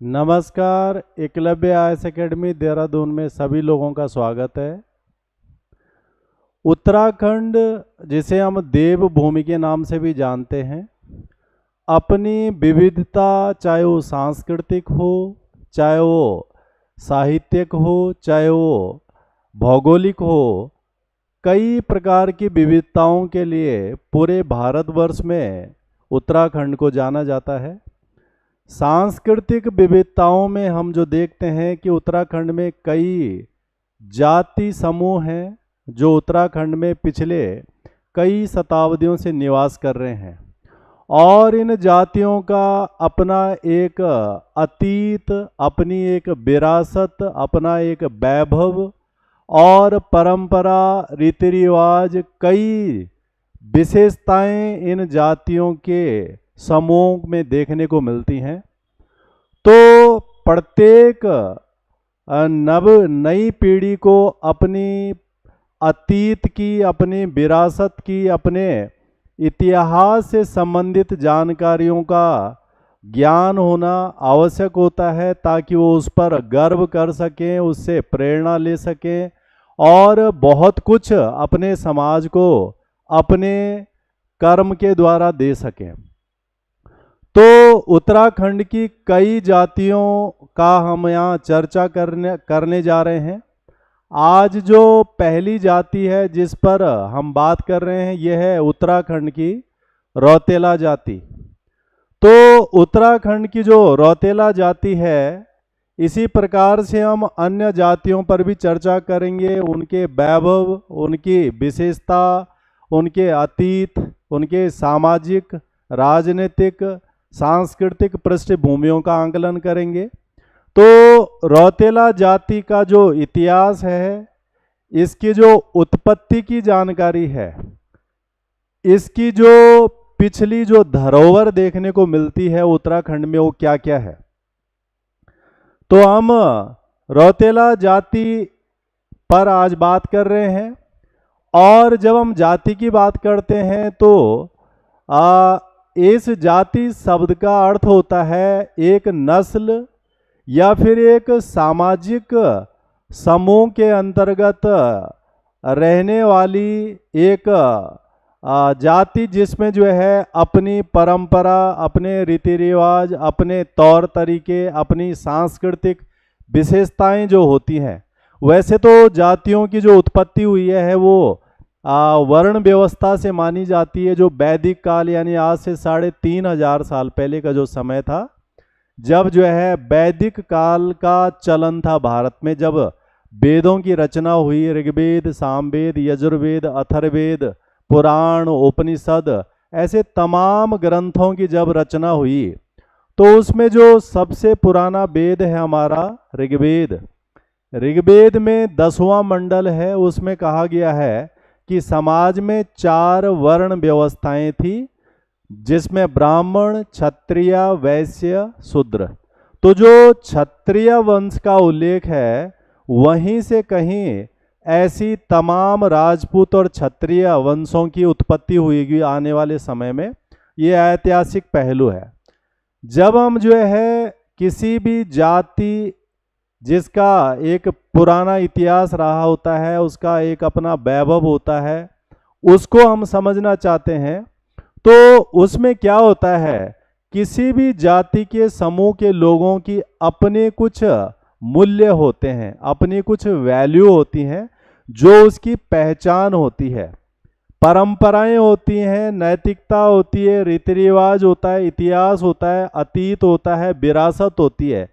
नमस्कार। Eklavya IAS academy Dehradun में सभी लोगों का स्वागत है। उत्तराखंड, जिसे हम देवभूमि के नाम से भी जानते हैं, अपनी विविधता, चाहे वो सांस्कृतिक हो, चाहे वो साहित्यिक हो, चाहे वो भौगोलिक हो, कई प्रकार की विविधताओं के लिए पूरे भारतवर्ष में उत्तराखंड को जाना जाता है। सांस्कृतिक विविधताओं में हम जो देखते हैं कि उत्तराखंड में कई जाति समूह हैं जो उत्तराखंड में पिछले कई शताब्दियों से निवास कर रहे हैं, और इन जातियों का अपना एक अतीत, अपनी एक विरासत, अपना एक वैभव और परंपरा, रीति रिवाज, कई विशेषताएं इन जातियों के समूह में देखने को मिलती हैं। तो प्रत्येक नई पीढ़ी को अपनी अतीत की, अपनी विरासत की, अपने इतिहास से संबंधित जानकारियों का ज्ञान होना आवश्यक होता है, ताकि वो उस पर गर्व कर सकें, उससे प्रेरणा ले सकें और बहुत कुछ अपने समाज को अपने कर्म के द्वारा दे सकें। तो उत्तराखंड की कई जातियों का हम यहाँ चर्चा करने जा रहे हैं। आज जो पहली जाति है जिस पर हम बात कर रहे हैं, यह है उत्तराखंड की रौतेला जाति। तो उत्तराखंड की जो रौतेला जाति है, इसी प्रकार से हम अन्य जातियों पर भी चर्चा करेंगे, उनके वैभव, उनकी विशेषता, उनके अतीत, उनके सामाजिक, राजनीतिक, सांस्कृतिक पृष्ठभूमियों का आंकलन करेंगे। तो रौतेला जाति का जो इतिहास है, इसकी जो उत्पत्ति की जानकारी है, इसकी जो पिछली जो धरोहर देखने को मिलती है उत्तराखंड में, वो क्या क्या है। तो हम रौतेला जाति पर आज बात कर रहे हैं। और जब हम जाति की बात करते हैं तो इस जाति शब्द का अर्थ होता है एक नस्ल या फिर एक सामाजिक समूह के अंतर्गत रहने वाली एक जाति, जिसमें जो है अपनी परंपरा, अपने रीति रिवाज, अपने तौर तरीके, अपनी सांस्कृतिक विशेषताएं जो होती हैं। वैसे तो जातियों की जो उत्पत्ति हुई है वो वर्ण व्यवस्था से मानी जाती है, जो वैदिक काल यानी आज से 3500 साल पहले का जो समय था, जब जो है वैदिक काल का चलन था भारत में, जब वेदों की रचना हुई, ऋग्वेद, सामवेद, यजुर्वेद, अथर्ववेद, पुराण, उपनिषद, ऐसे तमाम ग्रंथों की जब रचना हुई, तो उसमें जो सबसे पुराना वेद है हमारा ऋग्वेद। ऋग्वेद में 10वां मंडल है, उसमें कहा गया है कि समाज में 4 वर्ण व्यवस्थाएं थी, जिसमें ब्राह्मण, क्षत्रिय, वैश्य, शूद्र। तो जो क्षत्रिय वंश का उल्लेख है, वहीं से कहीं ऐसी तमाम राजपूत और क्षत्रिय वंशों की उत्पत्ति हुई आने वाले समय में। ये ऐतिहासिक पहलू है। जब हम जो है किसी भी जाति जिसका एक पुराना इतिहास रहा होता है, उसका एक अपना वैभव होता है, उसको हम समझना चाहते हैं, तो उसमें क्या होता है, किसी भी जाति के समूह के लोगों की अपने कुछ मूल्य होते हैं, अपनी कुछ वैल्यू होती हैं, जो उसकी पहचान होती है, परंपराएं होती हैं, नैतिकता होती है, रीति रिवाज होता है, इतिहास होता है, अतीत होता है, विरासत होती है।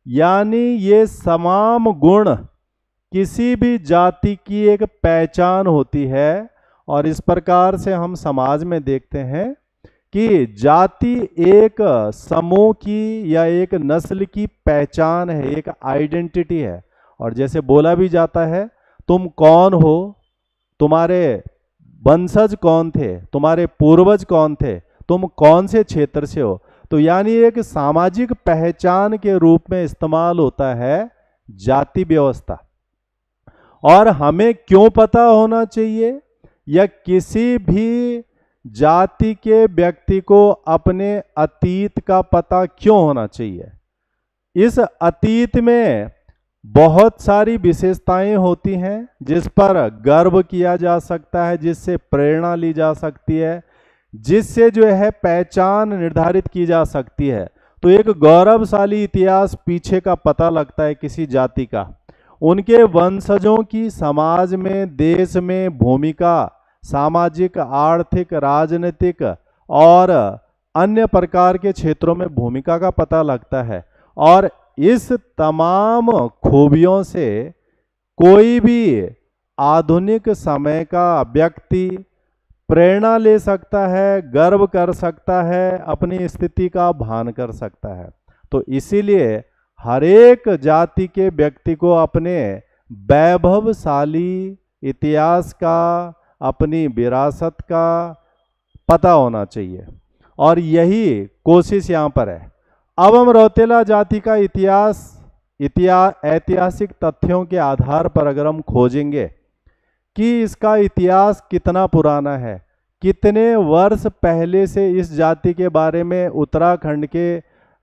यानी ये तमाम गुण किसी भी जाति की एक पहचान होती है। और इस प्रकार से हम समाज में देखते हैं कि जाति एक समूह की या एक नस्ल की पहचान है, एक आइडेंटिटी है। और जैसे बोला भी जाता है, तुम कौन हो, तुम्हारे वंशज कौन थे, तुम्हारे पूर्वज कौन थे, तुम कौन से क्षेत्र से हो। तो यानी एक सामाजिक पहचान के रूप में इस्तेमाल होता है जाति व्यवस्था। और हमें क्यों पता होना चाहिए, या किसी भी जाति के व्यक्ति को अपने अतीत का पता क्यों होना चाहिए, इस अतीत में बहुत सारी विशेषताएं होती हैं जिस पर गर्व किया जा सकता है, जिससे प्रेरणा ली जा सकती है, जिससे जो है पहचान निर्धारित की जा सकती है। तो एक गौरवशाली इतिहास पीछे का पता लगता है किसी जाति का, उनके वंशजों की समाज में, देश में भूमिका, सामाजिक, आर्थिक, राजनीतिक और अन्य प्रकार के क्षेत्रों में भूमिका का पता लगता है। और इस तमाम खूबियों से कोई भी आधुनिक समय का व्यक्ति प्रेरणा ले सकता है, गर्व कर सकता है, अपनी स्थिति का भान कर सकता है। तो इसीलिए हर एक जाति के व्यक्ति को अपने वैभवशाली इतिहास का, अपनी विरासत का पता होना चाहिए, और यही कोशिश यहाँ पर है। अब हम रौतेला जाति का ऐतिहासिक तथ्यों के आधार पर अगर हम खोजेंगे कि इसका इतिहास कितना पुराना है, कितने वर्ष पहले से इस जाति के बारे में उत्तराखंड के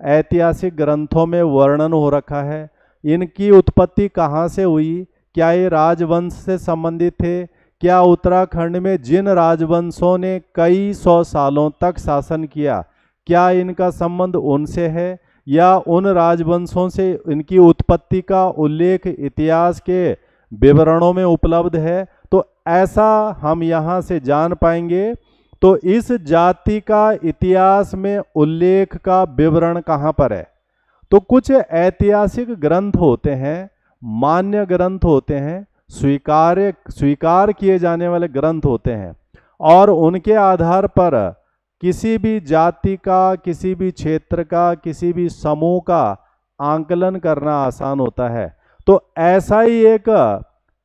ऐतिहासिक ग्रंथों में वर्णन हो रखा है, इनकी उत्पत्ति कहाँ से हुई, क्या ये राजवंश से संबंधित थे, क्या उत्तराखंड में जिन राजवंशों ने कई सौ सालों तक शासन किया, क्या इनका संबंध उनसे है, या उन राजवंशों से इनकी उत्पत्ति का उल्लेख इतिहास के विवरणों में उपलब्ध है। तो ऐसा हम यहाँ से जान पाएंगे। तो इस जाति का इतिहास में उल्लेख का विवरण कहाँ पर है? तो कुछ ऐतिहासिक ग्रंथ होते हैं, मान्य ग्रंथ होते हैं, स्वीकार किए जाने वाले ग्रंथ होते हैं, और उनके आधार पर किसी भी जाति का, किसी भी क्षेत्र का, किसी भी समूह का आंकलन करना आसान होता है। तो ऐसा ही एक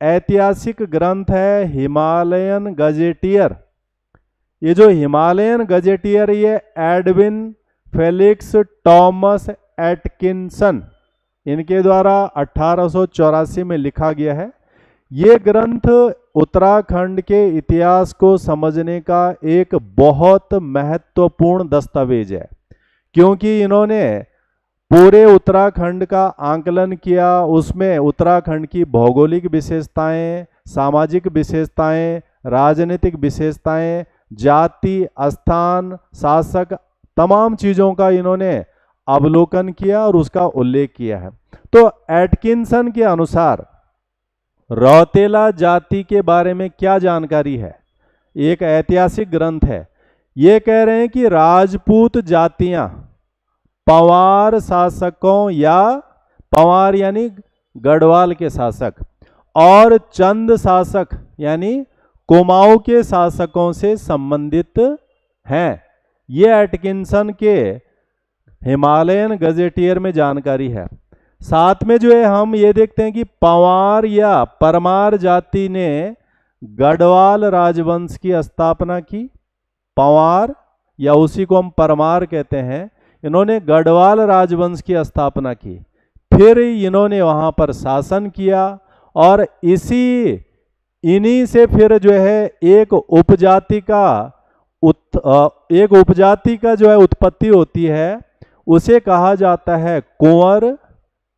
ऐतिहासिक ग्रंथ है हिमालयन गजेटियर। ये जो हिमालयन गजेटियर, ये एडविन फेलिक्स टॉमस एटकिंसन, इनके द्वारा 1884 में लिखा गया है। ये ग्रंथ उत्तराखंड के इतिहास को समझने का एक बहुत महत्वपूर्ण दस्तावेज है, क्योंकि इन्होंने पूरे उत्तराखंड का आंकलन किया। उसमें उत्तराखंड की भौगोलिक विशेषताएं, सामाजिक विशेषताएं, राजनीतिक विशेषताएं, जाति, स्थान, शासक, तमाम चीज़ों का इन्होंने अवलोकन किया और उसका उल्लेख किया है। तो एटकिंसन के अनुसार रौतेला जाति के बारे में क्या जानकारी है? एक ऐतिहासिक ग्रंथ है। ये कह रहे हैं कि राजपूत जातियां पंवार शासकों, या पंवार यानी गढ़वाल के शासक, और चंद शासक यानी कुमाऊं के शासकों से संबंधित हैं। ये एटकिंसन के हिमालयन गजेटियर में जानकारी है। साथ में जो है हम ये देखते हैं कि पंवार या परमार जाति ने गढ़वाल राजवंश की स्थापना की। पंवार, या उसी को हम परमार कहते हैं, इन्होंने गढ़वाल राजवंश की स्थापना की। फिर इन्होंने वहाँ पर शासन किया, और इन्हीं से फिर जो है एक उपजाति का जो है उत्पत्ति होती है, उसे कहा जाता है कुंवर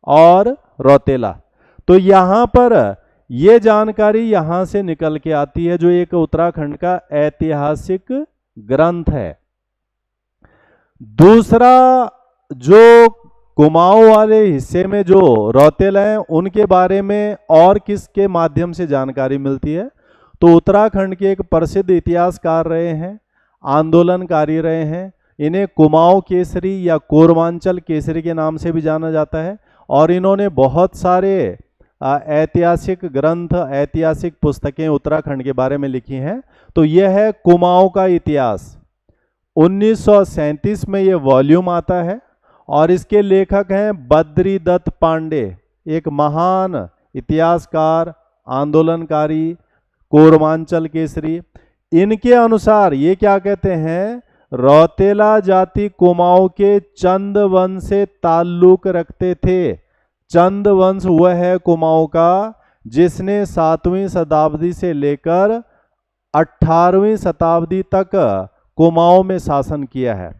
और रौतेला। तो यहाँ पर ये जानकारी यहाँ से निकल के आती है, जो एक उत्तराखंड का ऐतिहासिक ग्रंथ है। दूसरा, जो कुमाऊं वाले हिस्से में जो रौतेला हैं, उनके बारे में और किसके माध्यम से जानकारी मिलती है? तो उत्तराखंड के एक प्रसिद्ध इतिहासकार रहे हैं, आंदोलनकारी रहे हैं। इन्हें कुमाऊं केसरी या कोरमांचल केसरी के नाम से भी जाना जाता है, और इन्होंने बहुत सारे ऐतिहासिक ग्रंथ, ऐतिहासिक पुस्तकें उत्तराखंड के बारे में लिखी हैं। तो यह है कुमाऊं का इतिहास। 1937 में ये वॉल्यूम आता है, और इसके लेखक हैं बद्री दत्त पांडे, एक महान इतिहासकार, आंदोलनकारी, कोरमांचल केसरी। इनके अनुसार ये क्या कहते हैं? रौतेला जाति कुमाऊं के चंद वंश से ताल्लुक रखते थे। चंद वंश वह है कुमाऊं का जिसने 7वीं शताब्दी से लेकर 18वीं शताब्दी तक कुमाऊं में शासन किया है।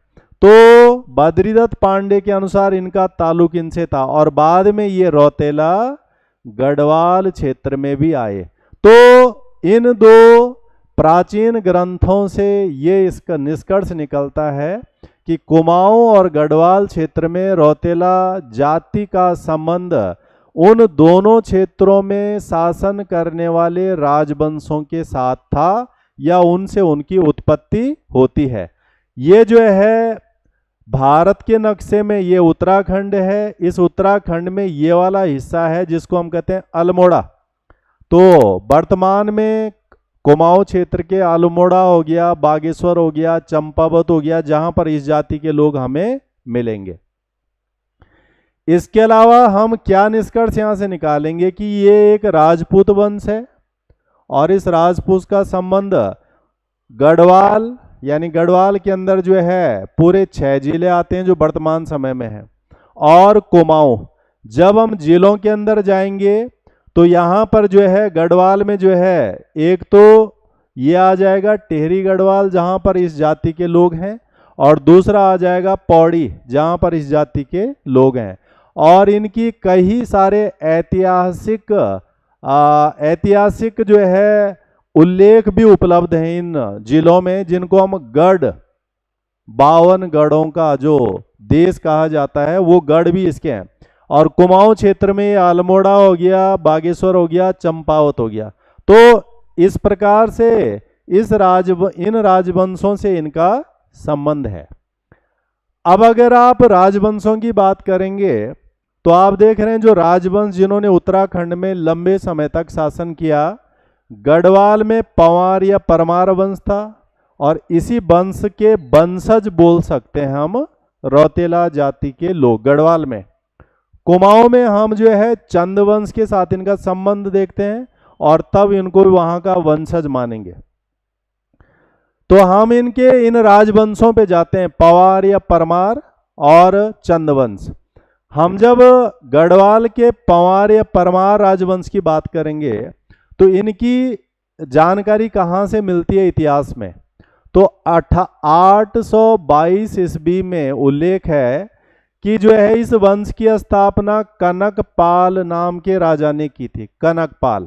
तो बद्रीदत्त पांडे के अनुसार इनका ताल्लुक इनसे था और बाद में ये रौतेला गढ़वाल क्षेत्र में भी आए। तो इन दो प्राचीन ग्रंथों से ये इसका निष्कर्ष निकलता है कि कुमाऊं और गढ़वाल क्षेत्र में रौतेला जाति का संबंध उन दोनों क्षेत्रों में शासन करने वाले राजवंशों के साथ था या उनसे उनकी उत्पत्ति होती है। ये जो है भारत के नक्शे में ये उत्तराखंड है। इस उत्तराखंड में ये वाला हिस्सा है जिसको हम कहते हैं अल्मोड़ा। तो वर्तमान में कुमाऊं क्षेत्र के अल्मोड़ा हो गया, बागेश्वर हो गया, चंपावत हो गया, जहां पर इस जाति के लोग हमें मिलेंगे। इसके अलावा हम क्या निष्कर्ष यहां से निकालेंगे कि ये एक राजपूत वंश है और इस राजपूत का संबंध गढ़वाल, यानी गढ़वाल के अंदर जो है पूरे 6 जिले आते हैं जो वर्तमान समय में है, और कुमाऊं। जब हम जिलों के अंदर जाएंगे तो यहाँ पर जो है गढ़वाल में जो है एक तो ये आ जाएगा टिहरी गढ़वाल जहाँ पर इस जाति के लोग हैं, और दूसरा आ जाएगा पौड़ी जहाँ पर इस जाति के लोग हैं। और इनकी कई सारे ऐतिहासिक जो है उल्लेख भी उपलब्ध हैं इन जिलों में, जिनको हम गढ़, 52 गढ़ों का जो देश कहा जाता है वो गढ़ भी इसके हैं। और कुमाऊं क्षेत्र में अल्मोड़ा हो गया, बागेश्वर हो गया, चंपावत हो गया। तो इस प्रकार से इन राजवंशों से इनका संबंध है। अब अगर आप राजवंशों की बात करेंगे तो आप देख रहे हैं जो राजवंश जिन्होंने उत्तराखंड में लंबे समय तक शासन किया, गढ़वाल में पंवार या परमार वंश था, और इसी वंश के वंशज बोल सकते हैं हम रौतेला जाति के लोग गढ़वाल में। कुमाऊं में हम जो है चंद वंश के साथ इनका संबंध देखते हैं और तब इनको वहां का वंशज मानेंगे। तो हम इनके इन राजवंशों पे जाते हैं, पंवार या परमार और चंद वंश। हम जब गढ़वाल के पंवार या परमार राजवंश की बात करेंगे तो इनकी जानकारी कहाँ से मिलती है इतिहास में, तो 822 ईस्वी में उल्लेख है कि जो है इस वंश की स्थापना कनकपाल नाम के राजा ने की थी, कनकपाल।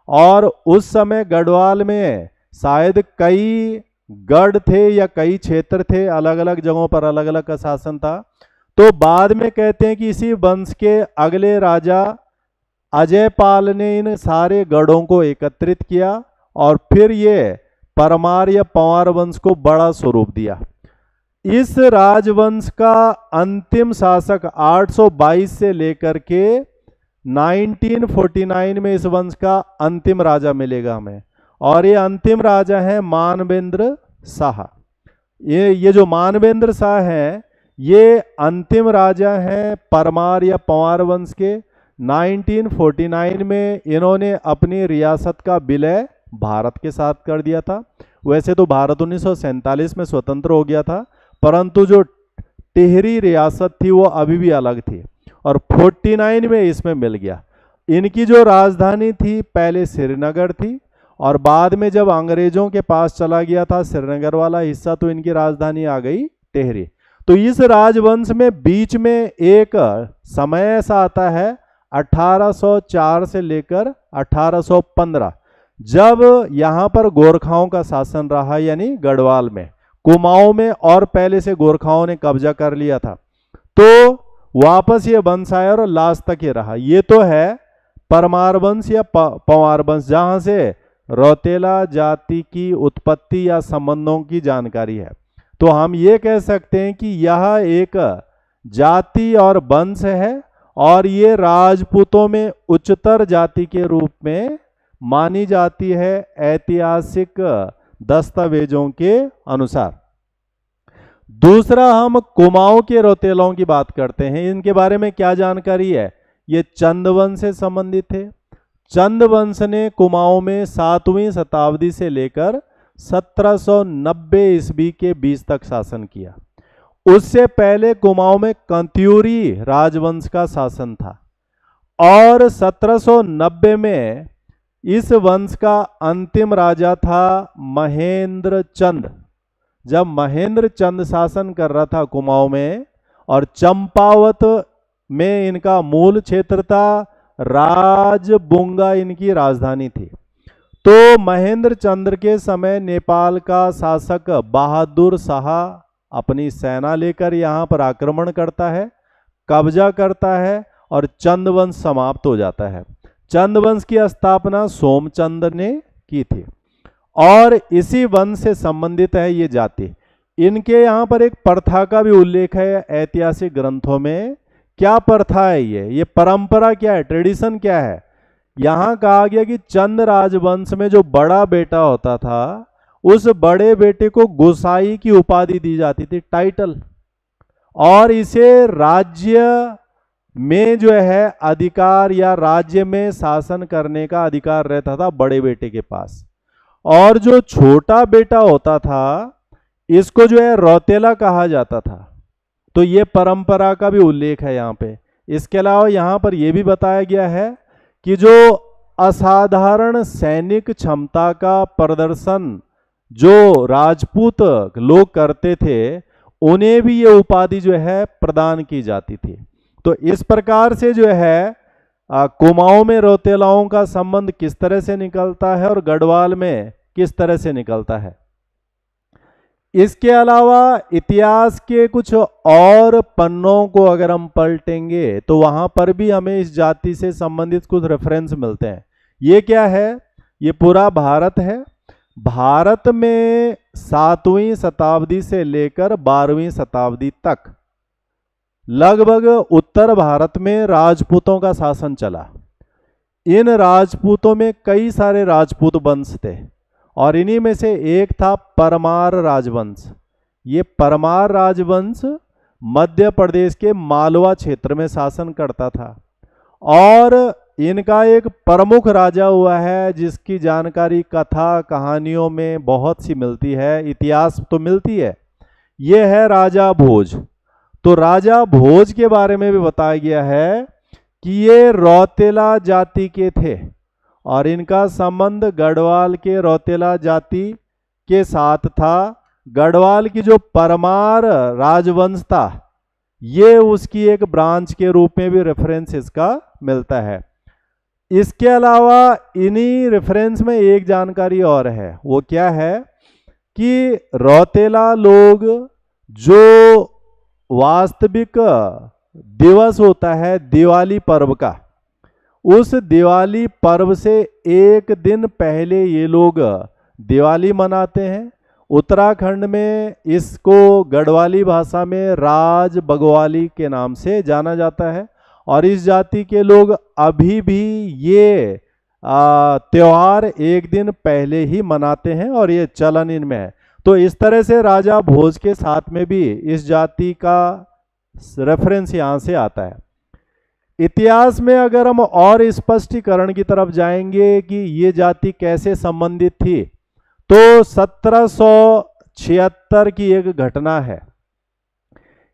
और उस समय गढ़वाल में शायद कई गढ़ थे या कई क्षेत्र थे, अलग अलग जगहों पर अलग अलग का शासन था। तो बाद में कहते हैं कि इसी वंश के अगले राजा अजयपाल ने इन सारे गढ़ों को एकत्रित किया और फिर ये परमार या पंवार वंश को बड़ा स्वरूप दिया। इस राजवंश का अंतिम शासक 822 से लेकर के 1949 में इस वंश का अंतिम राजा मिलेगा हमें, और ये अंतिम राजा है मानवेंद्र शाह। ये जो मानवेंद्र शाह हैं ये अंतिम राजा हैं परमार या पंवार वंश के। 1949 में इन्होंने अपनी रियासत का विलय भारत के साथ कर दिया था। वैसे तो भारत 1947 में स्वतंत्र हो गया था, परंतु जो टिहरी रियासत थी वो अभी भी अलग थी और 49 में इसमें मिल गया। इनकी जो राजधानी थी पहले श्रीनगर थी, और बाद में जब अंग्रेजों के पास चला गया था श्रीनगर वाला हिस्सा तो इनकी राजधानी आ गई टिहरी। तो इस राजवंश में बीच में एक समय ऐसा आता है 1804 से लेकर 1815, जब यहाँ पर गोरखाओं का शासन रहा, यानी गढ़वाल में, कुमाऊं में और पहले से गोरखाओं ने कब्जा कर लिया था। तो वापस ये वंश आया और लास्ट तक ये रहा। ये तो है परमार वंश या पंवार वंश, जहां से रौतेला जाति की उत्पत्ति या संबंधों की जानकारी है। तो हम ये कह सकते हैं कि यह एक जाति और वंश है और ये राजपूतों में उच्चतर जाति के रूप में मानी जाती है ऐतिहासिक दस्तावेजों के अनुसार। दूसरा, हम कुमाऊं के रौतेलों की बात करते हैं। इनके बारे में क्या जानकारी है? ये चंद वंश से संबंधित थे। चंद वंश ने कुमाऊं में 7वीं शताब्दी से लेकर 1790 ईस्वी के बीच तक शासन किया। उससे पहले कुमाऊं में कंत्यूरी राजवंश का शासन था और 1790 में इस वंश का अंतिम राजा था महेंद्र चंद, जब महेंद्र चंद शासन कर रहा था कुमाऊं में, और चंपावत में इनका मूल क्षेत्र था, राजबुंगा इनकी राजधानी थी। तो महेंद्र चंद्र के समय नेपाल का शासक बहादुर शाह अपनी सेना लेकर यहाँ पर आक्रमण करता है, कब्जा करता है, और चंद वंश समाप्त हो जाता है। चंद वंश की स्थापना सोमचंद ने की थी, और इसी वंश से संबंधित है ये जाति। इनके यहाँ पर एक प्रथा का भी उल्लेख है ऐतिहासिक ग्रंथों में। क्या प्रथा है ये परंपरा क्या है, ट्रेडिशन क्या है? यहाँ कहा गया कि चंद राजवंश में जो बड़ा बेटा होता था, उस बड़े बेटे को गोसाई की उपाधि दी जाती थी, टाइटल, और इसे राज्य में जो है अधिकार या राज्य में शासन करने का अधिकार रहता था बड़े बेटे के पास। और जो छोटा बेटा होता था, इसको जो है रौतेला कहा जाता था। तो ये परंपरा का भी उल्लेख है यहाँ पे। इसके अलावा यहाँ पर यह भी बताया गया है कि जो असाधारण सैनिक क्षमता का प्रदर्शन जो राजपूत लोग करते थे, उन्हें भी ये उपाधि जो है प्रदान की जाती थी। तो इस प्रकार से जो है कुमाऊं में रौतेलाओं का संबंध किस तरह से निकलता है और गढ़वाल में किस तरह से निकलता है। इसके अलावा इतिहास के कुछ और पन्नों को अगर हम पलटेंगे तो वहां पर भी हमें इस जाति से संबंधित कुछ रेफरेंस मिलते हैं। ये क्या है? ये पूरा भारत है। भारत में 7वीं शताब्दी से लेकर 12वीं शताब्दी तक लगभग उत्तर भारत में राजपूतों का शासन चला। इन राजपूतों में कई सारे राजपूत वंश थे, और इन्हीं में से एक था परमार राजवंश। ये परमार राजवंश मध्य प्रदेश के मालवा क्षेत्र में शासन करता था, और इनका एक प्रमुख राजा हुआ है जिसकी जानकारी कथा कहानियों में बहुत सी मिलती है, इतिहास तो मिलती है। ये है राजा भोज। तो राजा भोज के बारे में भी बताया गया है कि ये रौतेला जाति के थे, और इनका संबंध गढ़वाल के रौतेला जाति के साथ था। गढ़वाल की जो परमार राजवंश था, ये उसकी एक ब्रांच के रूप में भी रेफरेंस इसका मिलता है। इसके अलावा इन्हीं रेफरेंस में एक जानकारी और है। वो क्या है कि रौतेला लोग जो वास्तविक दिवस होता है दिवाली पर्व का, उस दिवाली पर्व से एक दिन पहले ये लोग दिवाली मनाते हैं। उत्तराखंड में इसको गढ़वाली भाषा में राज बगवाली के नाम से जाना जाता है, और इस जाति के लोग अभी भी ये त्योहार एक दिन पहले ही मनाते हैं, और ये चलन इनमें है। तो इस तरह से राजा भोज के साथ में भी इस जाति का रेफरेंस यहाँ से आता है। इतिहास में अगर हम और स्पष्टीकरण की तरफ जाएंगे कि ये जाति कैसे संबंधित थी, तो 1776 की एक घटना है।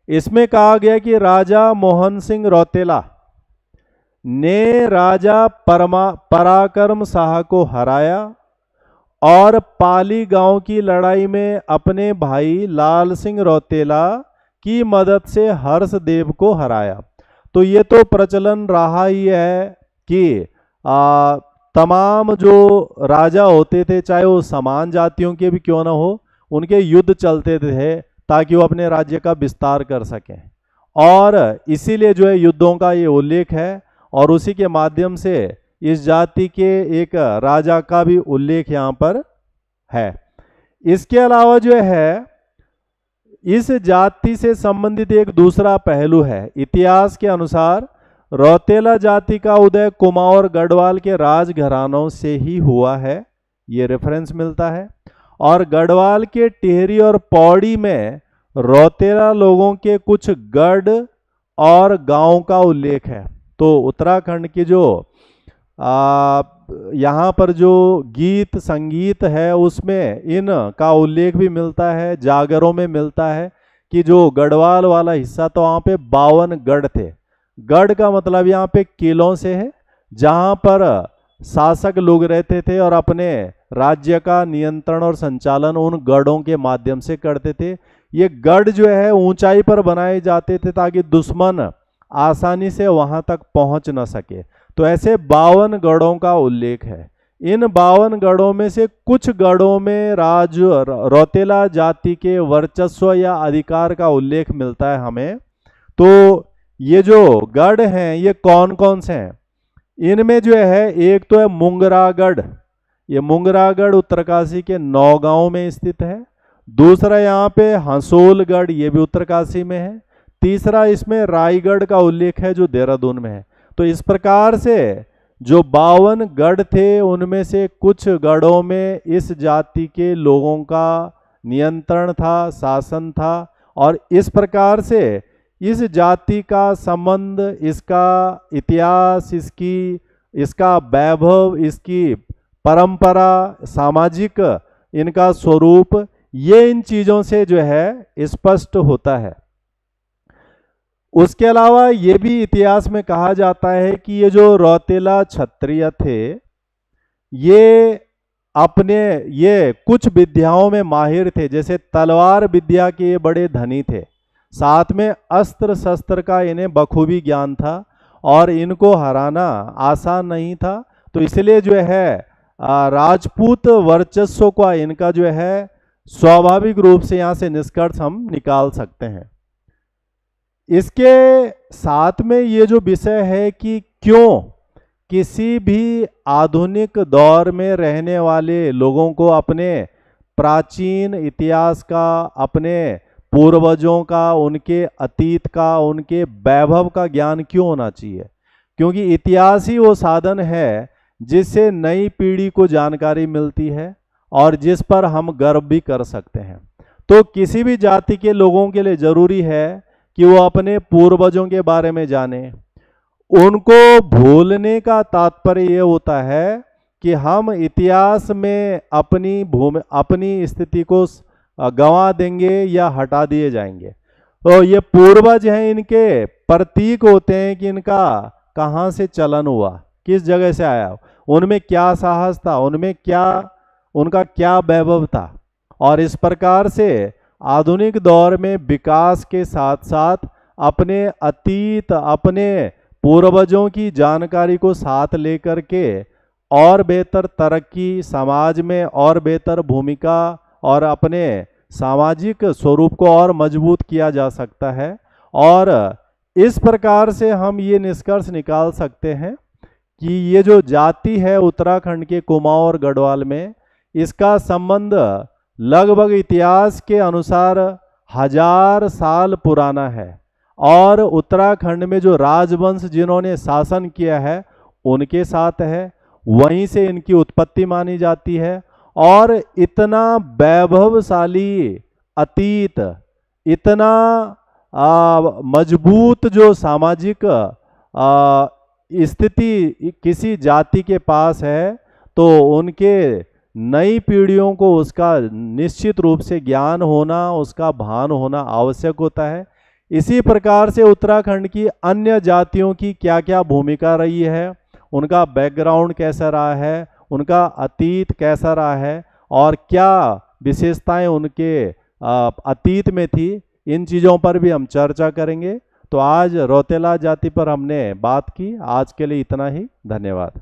इसमें कहा गया कि राजा मोहन सिंह रौतेला ने राजा पराक्रम शाह को हराया, और पाली गांव की लड़ाई में अपने भाई लाल सिंह रौतेला की मदद से हर्षदेव को हराया। तो ये तो प्रचलन रहा ही है कि तमाम जो राजा होते थे, चाहे वो समान जातियों के भी क्यों ना हो, उनके युद्ध चलते थे ताकि वो अपने राज्य का विस्तार कर सकें, और इसीलिए जो है युद्धों का ये उल्लेख है, और उसी के माध्यम से इस जाति के एक राजा का भी उल्लेख यहाँ पर है। इसके अलावा जो है इस जाति से संबंधित एक दूसरा पहलू है। इतिहास के अनुसार रौतेला जाति का उदय कुमाऊं और गढ़वाल के राजघरानों से ही हुआ है, ये रेफरेंस मिलता है। और गढ़वाल के टिहरी और पौड़ी में रौतेला लोगों के कुछ गढ़ और गांव का उल्लेख है। तो उत्तराखंड की जो यहाँ पर जो गीत संगीत है उसमें इन का उल्लेख भी मिलता है, जागरों में मिलता है कि जो गढ़वाल वाला हिस्सा, तो वहाँ पे 52 गढ़ थे। गढ़ का मतलब यहाँ पे किलों से है, जहाँ पर शासक लोग रहते थे और अपने राज्य का नियंत्रण और संचालन उन गढ़ों के माध्यम से करते थे। ये गढ़ जो है ऊंचाई पर बनाए जाते थे ताकि दुश्मन आसानी से वहां तक पहुंच न सके। तो ऐसे 52 गढ़ों का उल्लेख है। इन 52 गढ़ों में से कुछ गढ़ों में रौतेला जाति के वर्चस्व या अधिकार का उल्लेख मिलता है हमें। तो ये जो गढ़ हैं ये कौन कौन से हैं? इनमें जो है एक तो है मुंगरागढ़। ये मुंगरागढ़ उत्तरकाशी के नौगांव में स्थित है। दूसरा यहाँ पे हंसोलगढ़, ये भी उत्तरकाशी में है। तीसरा इसमें रायगढ़ का उल्लेख है जो देहरादून में है। तो इस प्रकार से जो 52 गढ़ थे उनमें से कुछ गढ़ों में इस जाति के लोगों का नियंत्रण था, शासन था। और इस प्रकार से इस जाति का संबंध, इसका इतिहास, इसका वैभव, इसकी परंपरा, सामाजिक इनका स्वरूप, ये इन चीज़ों से जो है स्पष्ट होता है। उसके अलावा ये भी इतिहास में कहा जाता है कि ये जो रौतेला क्षत्रिय थे ये कुछ विद्याओं में माहिर थे। जैसे तलवार विद्या के ये बड़े धनी थे, साथ में अस्त्र शस्त्र का इन्हें बखूबी ज्ञान था और इनको हराना आसान नहीं था। तो इसलिए जो है राजपूत वर्चस्व का इनका जो है स्वाभाविक रूप से यहाँ से निष्कर्ष हम निकाल सकते हैं। इसके साथ में ये जो विषय है कि क्यों किसी भी आधुनिक दौर में रहने वाले लोगों को अपने प्राचीन इतिहास का, अपने पूर्वजों का, उनके अतीत का, उनके वैभव का ज्ञान क्यों होना चाहिए? क्योंकि इतिहास ही वो साधन है जिससे नई पीढ़ी को जानकारी मिलती है और जिस पर हम गर्व भी कर सकते हैं। तो किसी भी जाति के लोगों के लिए जरूरी है कि वो अपने पूर्वजों के बारे में जाने। उनको भूलने का तात्पर्य ये होता है कि हम इतिहास में अपनी स्थिति को गंवा देंगे या हटा दिए जाएंगे। तो ये पूर्वज हैं, इनके प्रतीक होते हैं कि इनका कहाँ से चलन हुआ, किस जगह से आया, उनमें क्या साहस था, उनका क्या वैभव था। और इस प्रकार से आधुनिक दौर में विकास के साथ साथ अपने अतीत, अपने पूर्वजों की जानकारी को साथ लेकर के और बेहतर तरक्की, समाज में और बेहतर भूमिका और अपने सामाजिक स्वरूप को और मजबूत किया जा सकता है। और इस प्रकार से हम ये निष्कर्ष निकाल सकते हैं कि ये जो जाति है उत्तराखंड के कुमाऊं और गढ़वाल में, इसका संबंध लगभग इतिहास के अनुसार 1000 साल पुराना है। और उत्तराखंड में जो राजवंश जिन्होंने शासन किया है उनके साथ है, वहीं से इनकी उत्पत्ति मानी जाती है। और इतना वैभवशाली अतीत, इतना मजबूत जो सामाजिक स्थिति किसी जाति के पास है, तो उनके नई पीढ़ियों को उसका निश्चित रूप से ज्ञान होना, उसका भान होना आवश्यक होता है। इसी प्रकार से उत्तराखंड की अन्य जातियों की क्या क्या भूमिका रही है, उनका बैकग्राउंड कैसा रहा है, उनका अतीत कैसा रहा है और क्या विशेषताएं उनके अतीत में थी, इन चीज़ों पर भी हम चर्चा करेंगे। तो आज रौतेला जाति पर हमने बात की। आज के लिए इतना ही। धन्यवाद।